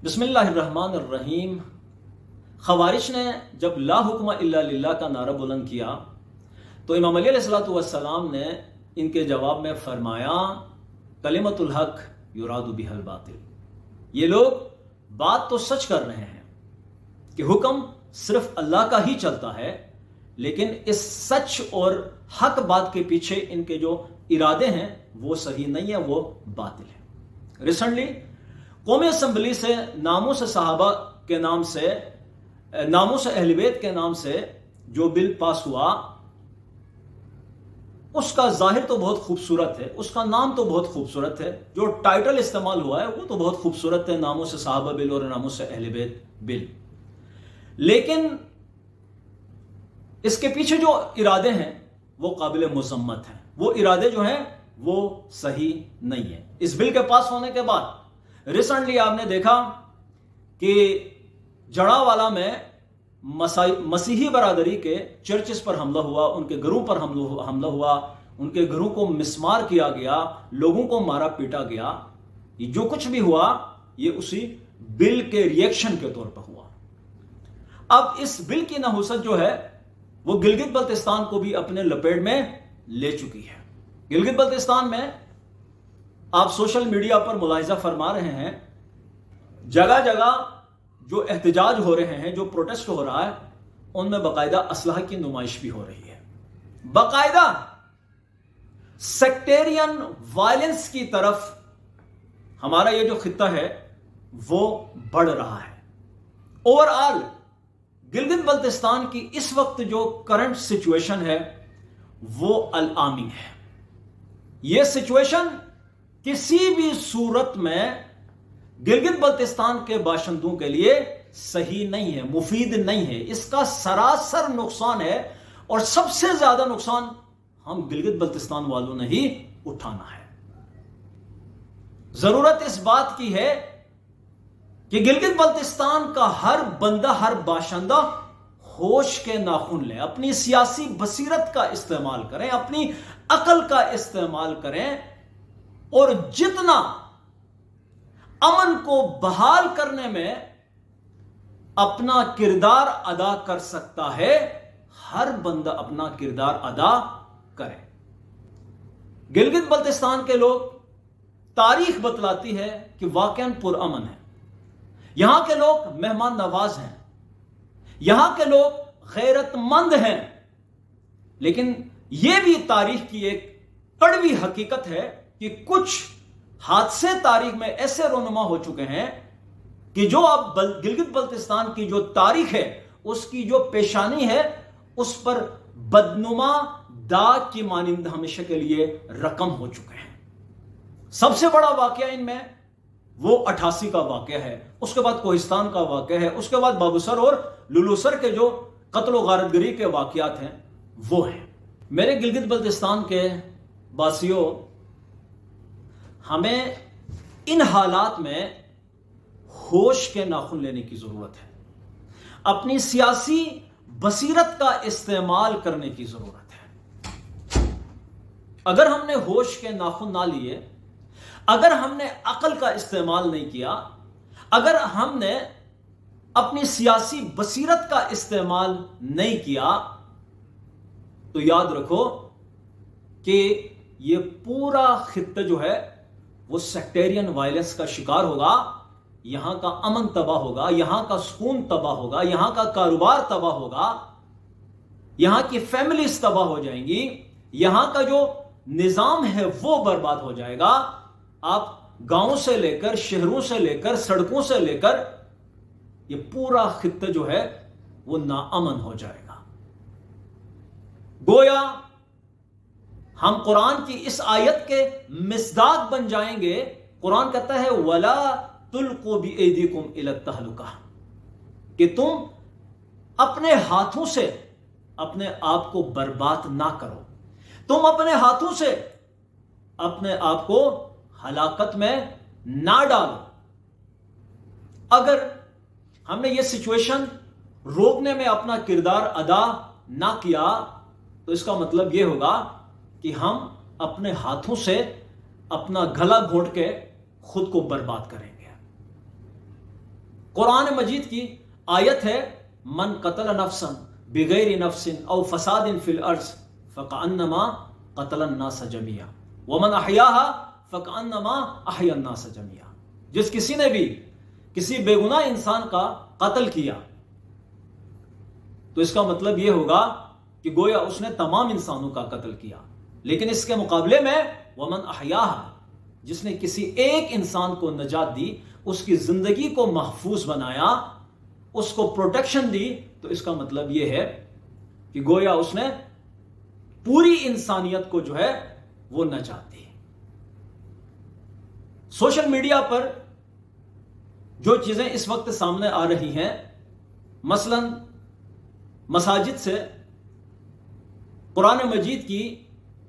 बिस्मिल्लाहिर्रहमानिर्रहीम। खवारिज ने जब ला हुक्म इल्ला लिल्लाह का नारा बुलंद किया तो इमाम अली अलैहिस्सलातु वस्सलाम ने इनके जवाब में फरमाया, कलिमतुल हक युरादु बिहल बातिल। ये लोग बात तो सच कर रहे हैं कि हुक्म सिर्फ अल्लाह का ही चलता है, लेकिन इस सच और हक बात के पीछे इनके जो इरादे हैं वो सही नहीं है, वो बातिल है। रिसेंटली कौमी असम्बली से नामूस सहाबा के नाम से, नामूस अहले बैत के नाम से जो बिल पास हुआ, उसका जाहिर तो बहुत खूबसूरत है, उसका नाम तो बहुत खूबसूरत है, जो टाइटल इस्तेमाल हुआ है वो तो बहुत खूबसूरत है, नामूस सहाबा बिल और नामूस अहले बैत बिल। लेकिन इसके पीछे जो इरादे हैं वो काबिल मुज़म्मत हैं, वो इरादे जो हैं वो सही नहीं है। इस बिल के पास होने के बाद रिसेंटली आपने देखा कि जड़ावाला में मसीही बरादरी के चर्चेस पर हमला हुआ, उनके घरों पर हमला हुआ, उनके घरों को मिसमार किया गया, लोगों को मारा पीटा गया। ये जो कुछ भी हुआ ये उसी बिल के रिएक्शन के तौर पर हुआ। अब इस बिल की नहुसत जो है वो गिलगित बल्तिस्तान को भी अपने लपेट में ले चुकी है। गिलगित बल्तिस्तान में आप सोशल मीडिया पर मुलाहिजा फरमा रहे हैं, जगह जगह जो एहतजाज हो रहे हैं, जो प्रोटेस्ट हो रहा है, उनमें बाकायदा असलहा की नुमाइश भी हो रही है। बाकायदा सेक्टेरियन वायलेंस की तरफ हमारा ये जो खित्ता है वो बढ़ रहा है। ओवरऑल गिलगित बल्तिस्तान की इस वक्त जो करंट सिचुएशन है वो अल-आमिन है। यह सिचुएशन किसी भी सूरत में गिलगित बल्तिस्तान के बाशिंदों के लिए सही नहीं है, मुफीद नहीं है। इसका सरासर नुकसान है और सबसे ज्यादा नुकसान हम गिलगित बल्तिस्तान वालों ने ही उठाना है। जरूरत इस बात की है कि गिलगित बल्तिस्तान का हर बंदा, हर बाशिंदा होश के नाखून ले, अपनी सियासी बसीरत का इस्तेमाल करें, अपनी अकल का इस्तेमाल करें और जितना अमन को बहाल करने में अपना किरदार अदा कर सकता है, हर बंदा अपना किरदार अदा करे। गिलगित बल्तिस्तान के लोग, तारीख बतलाती है कि वाकई पुरअमन है। यहां के लोग मेहमान नवाज हैं, यहां के लोग गैरतमंद हैं, लेकिन यह भी तारीख की एक कड़वी हकीकत है कि कुछ हादसे तारीख में ऐसे रोनुमा हो चुके हैं कि जो अब गिलगित बल्तिस्तान की जो तारीख है, उसकी जो पेशानी है, उस पर बदनुमा दाग की मानिंद हमेशा के लिए रकम हो चुके हैं। सबसे बड़ा वाकया इनमें वो 88 का वाकया है, उसके बाद कोहिस्तान का वाकया है, उसके बाद बाबूसर और लुलूसर के जो कत्ल गारतगरी के वाकयात हैं वो हैं। मेरे गिलगित बल्तिस्तान के बासियों, हमें इन हालात में होश के नाखून लेने की जरूरत है, अपनी सियासी बसीरत का इस्तेमाल करने की जरूरत है। अगर हमने होश के नाखून ना लिए, अगर हमने अकल का इस्तेमाल नहीं किया, अगर हमने अपनी सियासी बसीरत का इस्तेमाल नहीं किया, तो याद रखो कि ये पूरा खित्ता जो है वो सेक्टेरियन वायलेंस का शिकार होगा। यहां का अमन तबाह होगा, यहां का सुकून तबाह होगा, यहां का कारोबार तबाह होगा, यहां की फैमिलीज तबाह हो जाएंगी, यहां का जो निजाम है वो बर्बाद हो जाएगा। आप गांवों से लेकर, शहरों से लेकर, सड़कों से लेकर, ये पूरा खित्ता जो है वो नाअमन हो जाएगा। गोया हम कुरान की इस आयत के मिस्दाक बन जाएंगे। कुरान कहता है वला तुल्कू बिअयदीकुम इला तहलुका, कि तुम अपने हाथों से अपने आप को बर्बाद ना करो, तुम अपने हाथों से अपने आप को हलाकत में ना डालो। अगर हमने ये सिचुएशन रोकने में अपना किरदार अदा ना किया तो इसका मतलब यह होगा कि हम अपने हाथों से अपना गला घोंट के खुद को बर्बाद करेंगे। कुरान मजीद की आयत है, मन कतल नफ्सन बिगैर नफ्सिन औ फसादिन फिल अर्ज फकअन्नमा कतल अन्नास जमिया वमन अहयाहा फकअन्नमा अहया अन्नास जमिया। जिस किसी ने भी किसी बेगुनाह इंसान का कत्ल किया तो इसका मतलब यह होगा कि गोया उसने तमाम इंसानों का कत्ल किया। लेकिन इसके मुकाबले में वमन अहयाहा, जिसने किसी एक इंसान को नजात दी, उसकी जिंदगी को महफूज बनाया, उसको प्रोटेक्शन दी, तो इसका मतलब यह है कि गोया उसने पूरी इंसानियत को जो है वो नजात दी। सोशल मीडिया पर जो चीजें इस वक्त सामने आ रही हैं, मसलन मसाजिद से कुरान मजीद की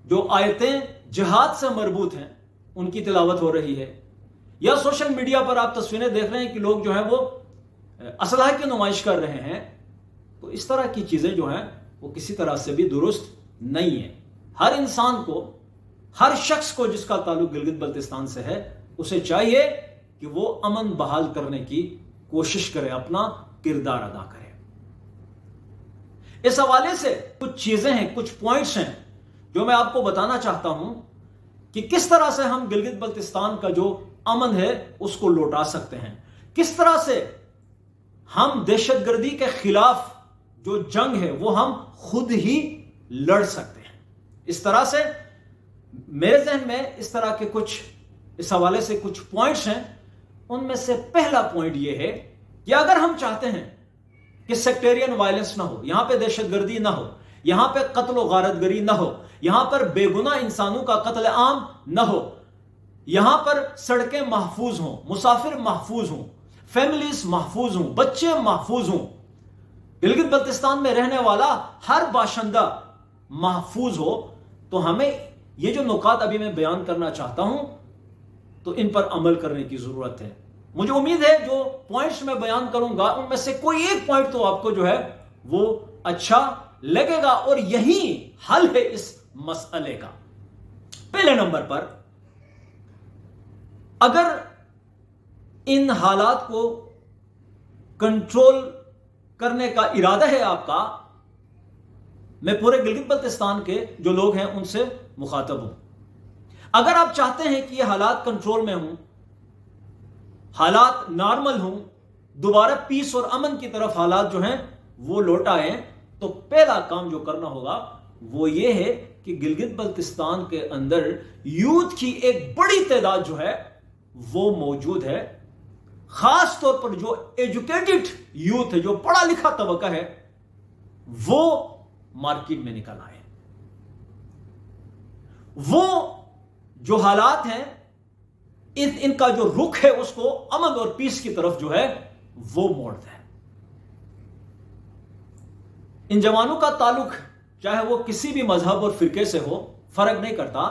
जो आयतें जिहाद से मरबूत हैं उनकी तिलावत हो रही है, या सोशल मीडिया पर आप तस्वीरें देख रहे हैं कि लोग जो हैं वो असलहा की नुमाइश कर रहे हैं, तो इस तरह की चीजें जो हैं वो किसी तरह से भी दुरुस्त नहीं है। हर इंसान को, हर शख्स को जिसका ताल्लुक गिलगित बल्तिस्तान से है, उसे चाहिए कि वो अमन बहाल करने की कोशिश करे, अपना किरदार अदा करे। इस हवाले से कुछ चीजें हैं, कुछ पॉइंट्स हैं जो मैं आपको बताना चाहता हूं कि किस तरह से हम गिलगित बल्तिस्तान का जो अमन है उसको लौटा सकते हैं, किस तरह से हम दहशतगर्दी के खिलाफ जो जंग है वो हम खुद ही लड़ सकते हैं। इस तरह से मेरे जहन में इस तरह के कुछ इस हवाले से कुछ पॉइंट्स हैं। उनमें से पहला पॉइंट यह है कि अगर हम चाहते हैं कि सेक्टेरियन वायलेंस ना हो, यहां पे दहशतगर्दी ना हो, यहां पे कत्ल व गारतगरी ना हो, यहां पर बेगुनाह इंसानों का कत्ल आम ना हो, यहां पर सड़कें महफूज हों, मुसाफिर महफूज हों, फैमिलीज महफूज हों, बच्चे महफूज हों, गिलगित बल्तिस्तान में रहने वाला हर बाशिंदा महफूज हो, तो हमें ये जो नुकात अभी मैं बयान करना चाहता हूं तो इन पर अमल करने की जरूरत है। मुझे उम्मीद है जो पॉइंट्स मैं बयान करूंगा उनमें से कोई एक पॉइंट तो आपको जो है वो अच्छा लगेगा, और यही हल है इस मसले का। पहले नंबर पर, अगर इन हालात को कंट्रोल करने का इरादा है आपका, मैं पूरे गिलगित बल्तिस्तान के जो लोग हैं उनसे मुखातब हूं। अगर आप चाहते हैं कि ये हालात कंट्रोल में हों, हालात नॉर्मल हों, दोबारा पीस और अमन की तरफ हालात जो हैं वो लौट आए, तो पहला काम जो करना होगा वो ये है कि गिलगित बल्तिस्तान के अंदर यूथ की एक बड़ी तादाद जो है वो मौजूद है। खास तौर पर जो एजुकेटेड यूथ है, जो पढ़ा लिखा तबका है, वो मार्केट में निकल आए। वो जो हालात हैं, इनका जो रुख है उसको अमन और पीस की तरफ जो है वो मोड़ दें। इन जवानों का ताल्लुक चाहे वो किसी भी मजहब और फिरके से हो, फर्क नहीं करता।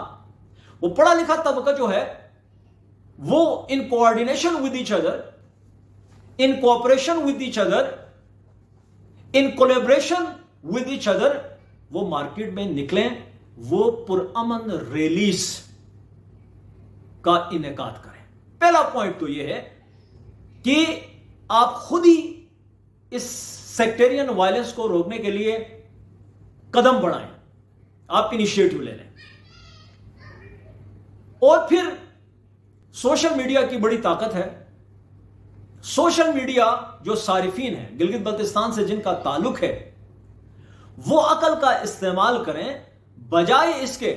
वो पढ़ा लिखा तबका जो है वो in coordination with each other, in cooperation with each other, in collaboration with each other, वो मार्केट में निकलें, वो पुरअमन रैलीज का इनेकाद करें। पहला पॉइंट तो यह है कि आप खुद ही इस सेक्टेरियन वायलेंस को रोकने के लिए कदम बढ़ाएं, आप इनिशिएटिव ले लें। और फिर सोशल मीडिया की बड़ी ताकत है। सोशल मीडिया जो सारिफीन है गिलगित बल्तिस्तान से जिनका ताल्लुक है, वो अकल का इस्तेमाल करें, बजाय इसके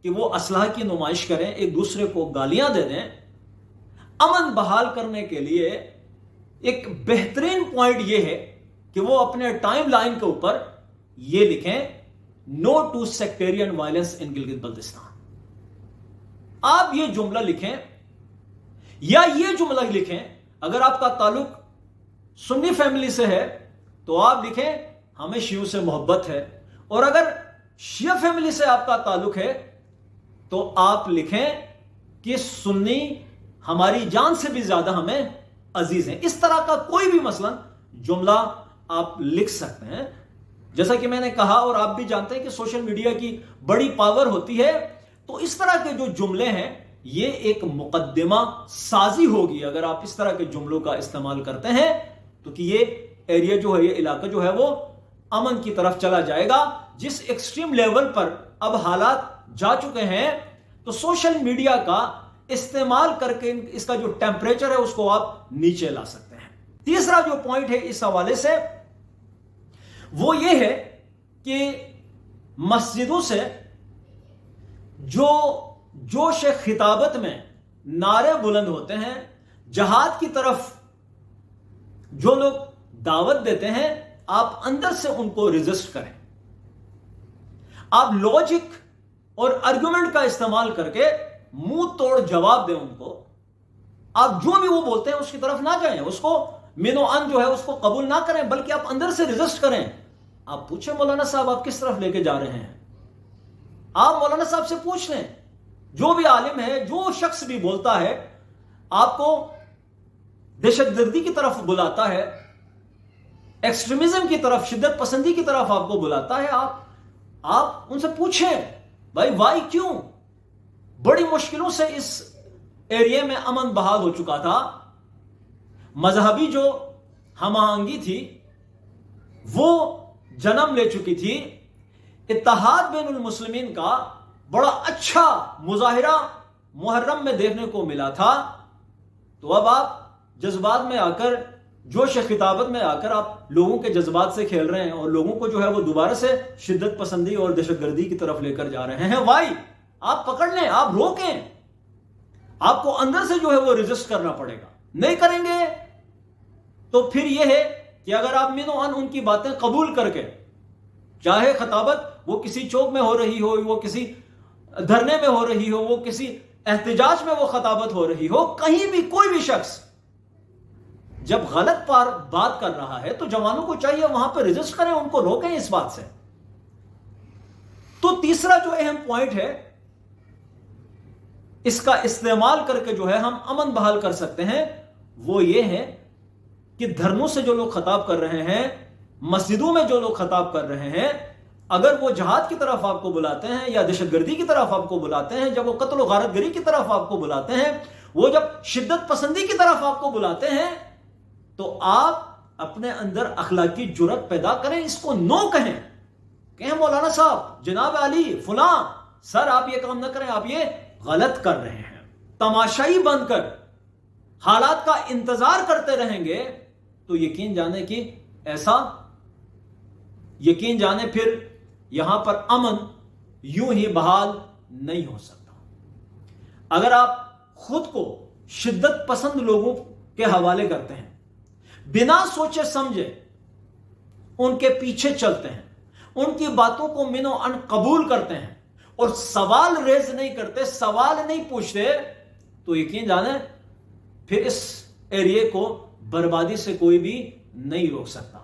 कि वो असलहा की नुमाइश करें, एक दूसरे को गालियां दे दें। अमन बहाल करने के लिए एक बेहतरीन पॉइंट यह है कि वो अपने टाइम लाइन के ऊपर ये लिखें, no to sectarian violence in Gilgit Baltistan. आप ये जुमला लिखें, या ये जुमला लिखें, अगर आपका ताल्लुक सुन्नी फैमिली से है तो आप लिखें हमें शियों से मोहब्बत है, और अगर शिया फैमिली से आपका ताल्लुक है तो आप लिखें कि सुन्नी हमारी जान से भी ज्यादा हमें अजीज हैं। इस तरह का कोई भी मसलन जुमला आप लिख सकते हैं। जैसा कि मैंने कहा और आप भी जानते हैं कि सोशल मीडिया की बड़ी पावर होती है, तो इस तरह के जो जुमले हैं ये एक मुकद्दमा साजी होगी अगर आप इस तरह के जुमलों का इस्तेमाल करते हैं, तो कि ये एरिया जो है, ये इलाका जो है वो अमन की तरफ चला जाएगा। जिस एक्सट्रीम लेवल पर अब हालात जा चुके हैं, तो सोशल मीडिया का इस्तेमाल करके इसका जो टेम्परेचर है उसको आप नीचे ला सकते हैं। तीसरा जो पॉइंट है इस हवाले से वो ये है कि मस्जिदों से जो जोश खिताबत में नारे बुलंद होते हैं, जहाद की तरफ जो लोग दावत देते हैं, आप अंदर से उनको रेजिस्ट करें। आप लॉजिक और आर्गुमेंट का इस्तेमाल करके मुंह तोड़ जवाब दें उनको। आप जो भी वो बोलते हैं उसकी तरफ ना जाएं, उसको मिनो अन जो है उसको कबूल ना करें, बल्कि आप अंदर से रेजिस्ट करें। आप पूछें मौलाना साहब आप किस तरफ लेके जा रहे हैं, आप मौलाना साहब से पूछ लें। जो भी आलिम है, जो शख्स भी बोलता है, आपको दहशतगर्दी की तरफ बुलाता है, एक्सट्रीमिज्म की तरफ, शिद्दत पसंदी की तरफ आपको बुलाता है, आप उनसे पूछें भाई वाई, क्यों? बड़ी मुश्किलों से इस एरिया में अमन बहाल हो चुका था। मजहबी जो हमआहंगी थी वो जन्म ले चुकी थी। इत्तेहाद बैनुल मुस्लिमीन का बड़ा अच्छा मुजाहिरा मुहर्रम में देखने को मिला था। तो अब आप जज्बात में आकर, जोश खिताबत में आकर आप लोगों के जज्बात से खेल रहे हैं और लोगों को जो है वो दोबारा से शिद्दत पसंदी और दहशतगर्दी की तरफ लेकर जा रहे हैं। भाई आप पकड़ लें, आप रोकें। आपको अंदर से जो है वो रेजिस्ट करना पड़ेगा। नहीं करेंगे तो फिर यह है कि अगर आप मिनो अन उनकी बातें कबूल करके, चाहे खताबत वो किसी चौक में हो रही हो, वो किसी धरने में हो रही हो, वो किसी एहतजाज में वो खताबत हो रही हो, कहीं भी कोई भी शख्स जब गलत बात कर रहा है तो जवानों को चाहिए वहां पर रेजिस्ट करें, उनको रोकें इस बात से। तो तीसरा जो अहम पॉइंट है, इसका इस्तेमाल करके जो है हम अमन बहाल कर सकते हैं, वो ये है कि धरनों से जो लोग खताब कर रहे हैं, मस्जिदों में जो लोग खताब कर रहे हैं, अगर वो जहाद की तरफ आपको बुलाते हैं या दहशतगर्दी की तरफ आपको बुलाते हैं, जब वो कत्ल गारतगरी की तरफ आपको बुलाते हैं, वो जब शिद्दत पसंदी की तरफ आपको बुलाते हैं, तो आप अपने अंदर अखलाकी जुर्रत पैदा करें, इसको नो कहें मौलाना साहब, जनाब अली, फुला सर, आप ये काम ना करें, आप ये गलत कर रहे हैं। तमाशाई बनकर हालात का इंतजार करते रहेंगे तो यकीन जाने फिर यहां पर अमन यूं ही बहाल नहीं हो सकता। अगर आप खुद को शिद्दत पसंद लोगों के हवाले करते हैं, बिना सोचे समझे उनके पीछे चलते हैं, उनकी बातों को मिनो अन कबूल करते हैं और सवाल रेज नहीं करते, सवाल नहीं पूछते, तो यकीन जाने फिर इस एरिया को बर्बादी से कोई भी नहीं रोक सकता।